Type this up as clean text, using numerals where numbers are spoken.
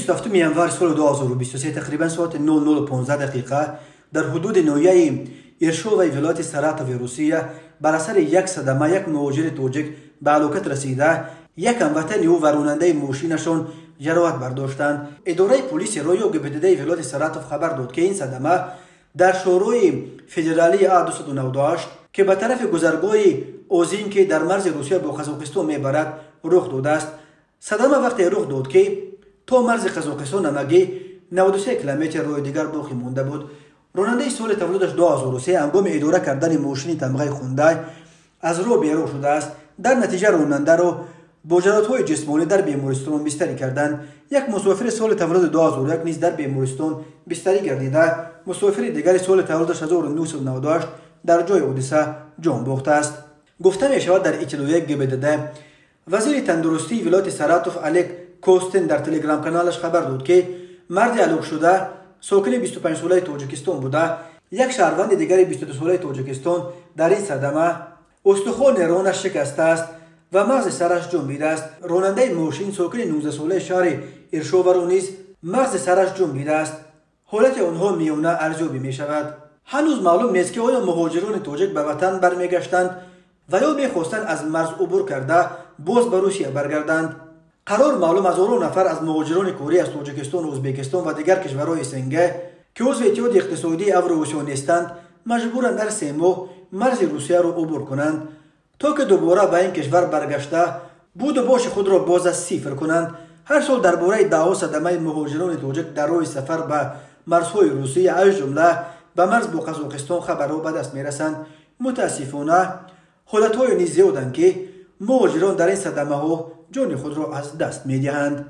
27 январ سال 2023 تقریبا ساعت 00:15 دقیقه در حدود ناحیه ایرشوی ولایت ساراتوف روسیه بر اثر یک صدمه یک مهاجر توجیک به هلاکت رسیده، یک هموطن او و راننده ماشینشان جراحت برداشتند. اداره پلیس رایو گبدده ولایت ساراتوف خبر داد که این صدمه در شوروی فدرالی A298 که به طرف گذرگاه اوزین که در مرز روسیه با قزاقستان میبرد رخ داده است. صدمه وقتی رخ داد که تا مرز قزاقستان نمگی 93 کیلومتر روی دیگر باقی مانده بود. راننده سال تولدش 2003 هنگام اداره کردن ماشین تمغه خونده از راه بیرون شده است. در نتیجه راننده را با جراحت‌های جسمانی در بیمارستان بستری کردند. یک مسافر سال تولد 2001 نیز در بیمارستان بستری گردیده. مسافر دیگر سال تولدش 1998 در جای حادثه جان باخته است. گفته می شود در اطلاعیه گبدده وزیر تندرستی ولایت ساراتوف الک کوستن در تلگرام کانالش خبر داد که مرد هلاک شده ساکن 25 ساله تاجیکستان بوده. یک شهروند دیگر 22 ساله تاجیکستان در این صدمه استخوان رانش شکسته است و مغز سرش جنبیده است. راننده ماشین ساکن 19 ساله شهر ایرشوو نیز مغز سرش جنبیده است. حالت آنها میانه ارزیابی می شود. هنوز معلوم نیست که آیا مهاجران تاجیک به وطن برمیگشتند و یا میخواستند از مرز عبور کرده باز به روسیه برگردند. قرار معلوم هزاران نفر از مهاجران کوری از تاجیکستان، ازبکستان و دیگر کشورهای سنگه که عضو اتحاد اقتصادی اوراسیا نیستند مجبورند در 3 ماه مرز روسیه را عبور کنند تا که دوباره به این کشور برگشته بود و باش خود را باز از صفر کنند. هر سال درباره دعوا صدمه مهاجران تاجیک در راه سفر به مرزهای روسیه از جمله به مرز با قزاقستان خبرها به دست میرسند. متاسفانه حالتهای نیز زیادند که مهاجران در این صدمه ها جان خود را از دست میدهند.